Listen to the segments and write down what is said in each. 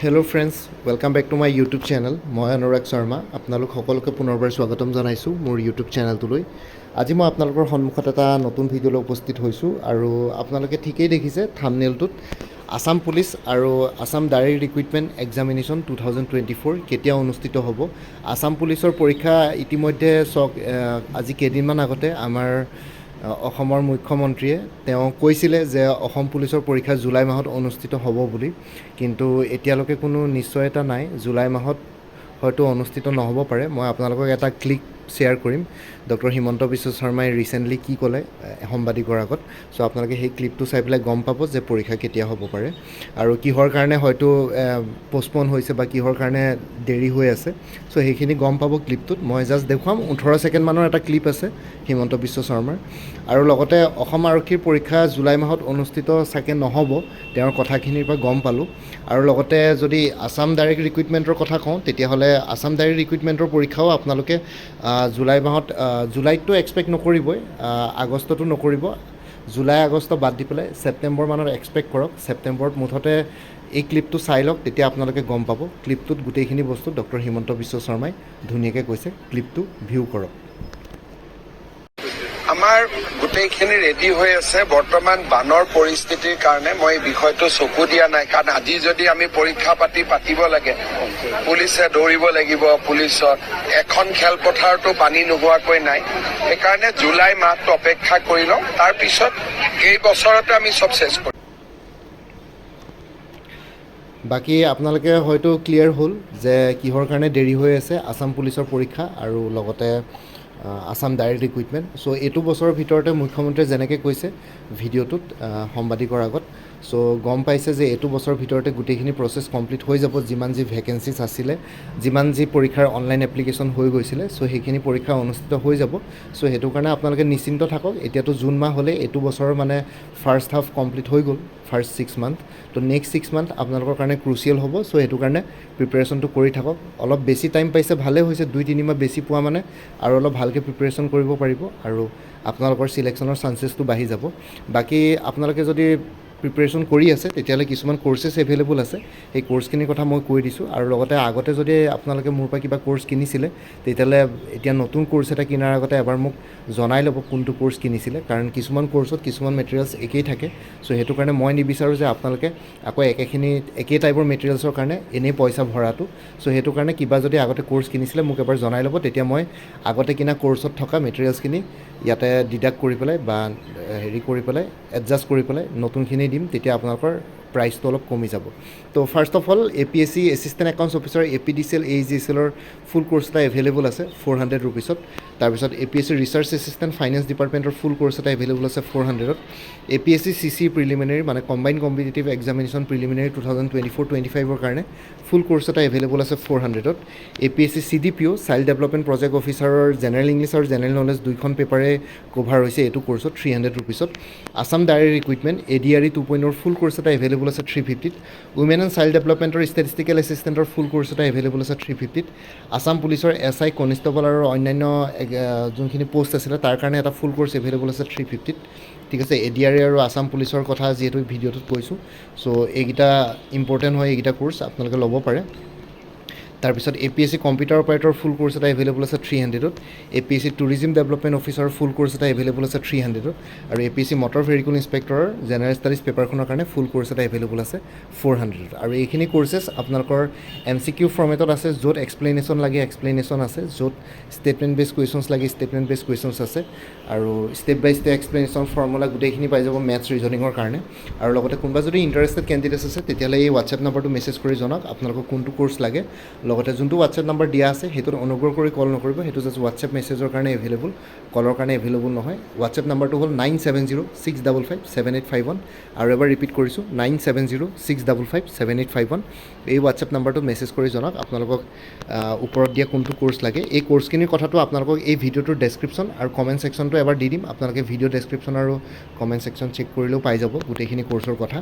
Hello' friends, welcome back to my YouTube channel. মই অনুৰাগ শৰ্মা। আপোনালোক সকলোকে পুনৰবাৰ স্বাগতম জনাইছোঁ মোৰ ইউটিউব চেনেলটোলৈ। আজি মই আপোনালোকৰ সন্মুখত এটা নতুন ভিডিঅ'লৈ উপস্থিত হৈছোঁ আৰু আপোনালোকে ঠিকেই দেখিছে থাম্বনেইলটোত আছাম পুলিচ আৰু আছাম ডাইৰেক্ট ৰিক্ৰুইটমেণ্ট এক্সামিনেশ্যন 2024 কেতিয়া অনুষ্ঠিত হ'ব। আছাম পুলিচৰ পৰীক্ষা ইতিমধ্যে আজি কেইদিনমান আগতে আমাৰ অসমৰ মুখ্যমন্ত্ৰীয়ে তেওঁ কৈছিলে যে অসম পুলিচৰ পৰীক্ষা জুলাই মাহত অনুষ্ঠিত হ'ব বুলি, কিন্তু এতিয়ালৈকে কোনো নিশ্চয়তা নাই। জুলাই মাহত হয়তো অনুষ্ঠিত নহ'ব পাৰে। মই আপোনালোকক এটা ক্লিক শ্বেয়াৰ কৰিম ডক্টৰ হিমন্ত বিশ্ব শৰ্মাই ৰিচেণ্টলি কি ক'লে সাংবাদিকৰ আগত। চ' আপোনালোকে সেই ক্লিপটো চাই পেলাই গম পাব যে পৰীক্ষা কেতিয়া হ'ব পাৰে আৰু কিহৰ কাৰণে হয়তো পষ্টপ'ন হৈছে বা কিহৰ কাৰণে দেৰি হৈ আছে। চ' সেইখিনি গম পাব ক্লিপটোত। মই জাষ্ট দেখুৱাম 18 ছেকেণ্ডমানৰ এটা ক্লিপ আছে হিমন্ত বিশ্ব শৰ্মাৰ। আৰু লগতে অসম আৰক্ষীৰ পৰীক্ষা জুলাই মাহত অনুষ্ঠিত চাগে নহ'ব, তেওঁৰ কথাখিনিৰ পৰা গম পালোঁ। আৰু লগতে যদি আছাম ডাইৰেক্ট ৰিক্ৰুইটমেণ্টৰ কথা কওঁ, তেতিয়াহ'লে আছাম ডাইৰেক্ট ৰিক্ৰুইটমেণ্টৰ পৰীক্ষাও আপোনালোকে জুলাই মাহত, জুলাইততো এক্সপেক্ট নকৰিবই, আগষ্টতো নকৰিব। জুলাই আগষ্ট বাদ দি পেলাই ছেপ্টেম্বৰ মানত এক্সপেক্ট কৰক। ছেপ্টেম্বৰত মুঠতে এই ক্লিপটো চাই লওক, তেতিয়া আপোনালোকে গম পাব। ক্লিপটোত গোটেইখিনি বস্তু ডক্টৰ হিমন্ত বিশ্ব শৰ্মাই ধুনীয়াকৈ কৈছে। ক্লিপটো ভিউ কৰক। আমাৰ গোটেইখিনি ৰেডি হৈ আছে। বৰ্তমান বানৰ পৰিস্থিতিৰ কাৰণে মই এই বিষয়টো চকু দিয়া নাই, কাৰণ আজি যদি আমি পৰীক্ষা পাতিব লাগে, পুলিচে দৌৰিব লাগিব। পুলিচত এখন খেলপথাৰতো পানী নোহোৱাকৈ নাই। সেইকাৰণে জুলাই মাহটো অপেক্ষা কৰি লওঁ, তাৰপিছত এই বছৰতে আমি চব চেছ কৰিম। বাকী আপোনালোকে হয়তো ক্লিয়াৰ হ'ল যে কিহৰ কাৰণে দেৰি হৈ আছে আছাম পুলিচৰ পৰীক্ষা আৰু লগতে আছাম ডাইৰেক্ট ৰিক্ৰুইটমেণ্ট। চ' এইটো বছৰৰ ভিতৰতে মুখ্যমন্ত্ৰীয়ে যেনেকৈ কৈছে ভিডিঅ'টোত সাংবাদিকৰ আগত, চ' গম পাইছে যে এইটো বছৰৰ ভিতৰতে গোটেইখিনি প্ৰচেছ কমপ্লিট হৈ যাব। যিমান যি ভেকেঞ্চিছ আছিলে, যিমান যি পৰীক্ষাৰ অনলাইন এপ্লিকেশ্যন হৈ গৈছিলে, চ' সেইখিনি পৰীক্ষা অনুষ্ঠিত হৈ যাব। চ' সেইটো কাৰণে আপোনালোকে নিশ্চিন্ত থাকক। এতিয়াতো জুন মাহ হ'লে এইটো বছৰৰ মানে ফাৰ্ষ্ট হাফ কমপ্লিট হৈ গ'ল, ফাৰ্ষ্ট 6 মান্থ। তো নেক্সট 6 মান্থ আপোনালোকৰ কাৰণে ক্ৰুচিয়েল হ'ব। চ' সেইটো কাৰণে প্ৰিপেৰেশ্যনটো কৰি থাকক। অলপ বেছি টাইম পাইছে, ভালেই হৈছে। 2-3 মাহ বেছি পোৱা মানে আৰু অলপ ভালকৈ প্ৰিপেৰেশ্যন কৰিব পাৰিব আৰু আপোনালোকৰ চিলেকশ্যনৰ চান্সেছটো বাঢ়ি যাব। বাকী আপোনালোকে যদি প্ৰিপেৰেশ্যন কৰি আছে, তেতিয়াহ'লে কিছুমান কৰ্চেছ এভেইলেবল আছে। সেই কৰ্চখিনিৰ কথা মই কৈ দিছোঁ। আৰু লগতে আগতে যদি আপোনালোকে মোৰ পৰা কিবা কৰ্চ কিনিছিলে, তেতিয়াহ'লে এতিয়া নতুন কৰ্চ এটা কিনাৰ আগতে এবাৰ মোক জনাই ল'ব কোনটো কৰ্চ কিনিছিলে, কাৰণ কিছুমান কৰ্চত কিছুমান মেটেৰিয়েলছ একেই থাকে। চ' সেইটো কাৰণে মই নিবিচাৰোঁ যে আপোনালোকে আকৌ একেই টাইপৰ মেটেৰিয়েলছৰ কাৰণে এনেই পইচা ভৰাটো। চ' সেইটো কাৰণে কিবা যদি আগতে কৰ্চ কিনিছিলে মোক এবাৰ জনাই ল'ব, তেতিয়া মই আগতে কিনা কৰ্চত থকা মেটেৰিয়েলছখিনি ইয়াতে ডিডাক্ট কৰি পেলাই বা কৰি পেলাই এডজাষ্ট কৰি পেলাই নতুনখিনি দিম। তেতিয়া আপোনালোকৰ প্ৰাইচটো অলপ কমি যাব। তো first of all APSC assistant accounts officer APDCL AEGCLৰ ফুল কৰ্চ এটা এভেইলেবল আছে 400 ৰুপিছত। তাৰপিছত APSC ৰিচাৰ্চ এছিষ্টেণ্ট ফাইনেন্স ডিপাৰ্টমেণ্টৰ ফুল কৰ্চ এটা এভেইলেবল আছে 400ত। APSC CC প্ৰিলিমিনাৰী মানে কম্বাইন কম্পিটিটিভ এক্সামিনেশ্যন প্ৰিলিমিনাৰী 2024-25ৰ কাৰণে ফুল কৰ্চ এটা এভেইলেবল আছে 400ত। APSC CDPO child development project অফিচাৰৰ জেনেৰেল ইংলিছ আৰু জেনেৰেল নলেজ 2খন পেপাৰে কভাৰ হৈছে এইটো কৰ্চত 300 ৰুপিছত। Assam direct recruitment ADRE 2.0 full course এটা এভেইলেবল আছে 350ত। উমেন এণ্ড চাইল্ড ডেভেলপমেণ্টৰ ষ্টেটিষ্টিকেল এছিষ্টেণ্টৰ ফুল কৰ্চ এটা এভেইলেবল আছে 350ত। আছাম পুলিচৰ SI কনিষ্টেবল আৰু অন্যান্য যোনখিনি পষ্ট আছিলে তাৰ কাৰণে এটা ফুল কৰ্চ এভেইলেবল আছে 350ত। ঠিক আছে। ADRE আৰু আছাম পুলিচৰ কথা যিহেতু ভিডিঅ'টোত কৈছোঁ, চ' এইকেইটা ইম্পৰ্টেণ্ট হয়, এইকেইটা কৰ্চ আপোনালোকে ল'ব পাৰে। তাৰপিছত APSC computer operator full course এটা এভেইলেবল আছে 300ত। APSC টুৰিজিম ডেভেলপমেণ্ট অফিচাৰৰ ফুল কৰ্চ এটা এভেইলেবল আছে 300ত। আৰু APSC মটৰ ভেহিকুল ইনস্পেক্টৰৰ জেনেৰেল ষ্টাডিজ পেপাৰখনৰ কাৰণে ফুল কৰ্চ এটা এভেইলেবল আছে 400ত। আৰু এইখিনি কৰ্চেছ আপোনালোকৰ MCQ ফৰ্মেটত আছে, য'ত এক্সপ্লেনেশ্যন লাগে এক্সপ্লেনেশ্যন আছে, য'ত ষ্টেটমেণ্ট বেছ কুৱেশ্যনছ লাগে ষ্টেটমেণ্ট বেছ কুৱেশ্যনছ আছে, আৰু ষ্টেপ বাই ষ্টেপ এক্সপ্লেনেশ্যন ফৰ্মুলা গোটেইখিনি পাই যাব মেথছ ৰিজনিঙৰ কাৰণে। আৰু লগতে কোনোবা যদি ইণ্টাৰেষ্টেড কেণ্ডিডেটছ আছে, তেতিয়াহ'লে এই হোৱাটছএপ নম্বৰটো মেছেজ কৰি জনাওক আপোনালোকক কোনটো কৰ্চ লাগে। লগতে যোনটো হোৱাটছএপ নম্বৰ দিয়া আছে সেইটোত অনুগ্ৰহ কৰি কল নকৰিব, সেইটো জাষ্ট হোৱাটছএপ মেছেজৰ কাৰণে এভেইলেবল, কলৰ কাৰণে এভেইলেবল নহয়। হোৱাটছএপ নম্বৰটো হ'ল 9706557851। আৰু এবাৰ ৰিপিট কৰিছোঁ 9706557851। এই হোৱাটছএপ নম্বৰটোত মেছেজ কৰি জনাওক আপোনালোকক ওপৰত দিয়া কোনটো কৰ্চ লাগে। এই কৰ্চখিনিৰ কথাটো আপোনালোকক এই ভিডিঅ'টোৰ ডেছক্ৰিপশ্যন আৰু কমেণ্ট ছেকশ্যনটো এবাৰ দি দিম। আপোনালোকে ভিডিঅ' ডেছক্ৰিপশ্যন আৰু কমেণ্ট ছেকশ্যন চেক কৰিলেও পাই যাব গোটেইখিনি কৰ্চৰ কথা।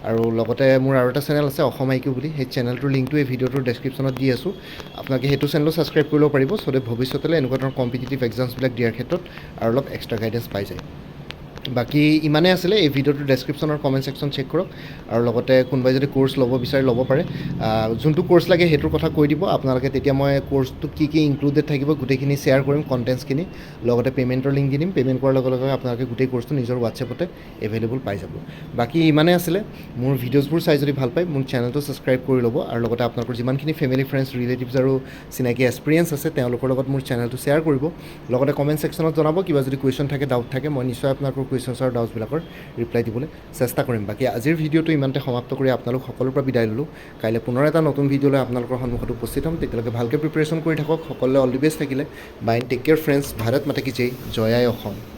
আৰু লগতে মোৰ আৰু এটা চেনেল আছে অসম IQ বুলি, সেই চেনেলটোৰ লিংকটো এই ভিডিঅ'টোৰ ডেছক্ৰিপশ্যনত দি আছোঁ। আপোনালোকে সেইটো চেনেলো ছাবস্ক্ৰাইব কৰিব পাৰিব, চ' ভৱিষ্যতলৈ এনেকুৱা ধৰণৰ কম্পিটিটিভ এক্সামছবিলাক দিয়াৰ ক্ষেত্ৰত আৰু অলপ এক্সট্ৰা গাইডেঞ্চ পাই যায়। বাকী ইমানেই আছিলে এই ভিডিঅ'টোৰ ডেছক্ৰিপশ্যনৰ কমেণ্ট ছেকশ্যন চেক কৰক আৰু লগতে কোনোবাই যদি কোৰ্চ ল'ব বিচাৰে ল'ব পাৰে যোনটো কোৰ্চ লাগে সেইটোৰ কথা কৈ দিব আপোনালোকে তেতিয়া মই কোৰ্চটোত কি কি ইনক্লুডেড থাকিব গোটেইখিনি শ্বেয়াৰ কৰিম কণ্টেণ্টছখিনি লগতে পে'মেণ্টৰ লিংক দি দিম পে'মেণ্ট কৰাৰ লগে লগে আপোনালোকে গোটেই কোৰ্চটো নিজৰ হোৱাটছএপতে এভেইলেবল পাই যাব বাকী ইমানেই আছিলে মোৰ ভিডিঅ'ছবোৰ চাই যদি ভাল পায় মোৰ চেনেলটো ছাবস্ক্ৰাইব কৰি ল'ব আৰু লগতে আপোনালোকৰ যিমানখিনি ফেমিলি ফ্ৰেণ্ডছ ৰিলেটিভছ আৰু চিনাকি এক্সপিৰিয়েঞ্চ আছে তেওঁলোকৰ লগত মোৰ চেনেলটো শ্বেয়াৰ কৰিব লগতে কমেণ্ট ছেকশ্যনত জনাব কিবা যদি কুৱেশ্যন থাকে ডাউট থাকে মই নিশ্চয় আপোনালোকৰ কুৱেশ্যনছ আৰু ডাউটছবিলাকৰ ৰিপ্লাই দিবলৈ চেষ্টা কৰিম বাকী আজিৰ ভিডিঅ'টো ইমানতে সমাপ্ত কৰি আপোনালোক সকলোৰ পৰা বিদায় ল'লোঁ কাইলৈ পুনৰ এটা নতুন ভিডিঅ' লৈ আপোনালোকৰ সন্মুখত উপস্থিত হ'ম তেতিয়ালৈকে ভালকৈ প্ৰিপেৰেশ্যন কৰি থাকক সকলোৱে অল দি বেষ্ট থাকিলে bye take care friends Bharat মাতা কি জয় জয় আই অসম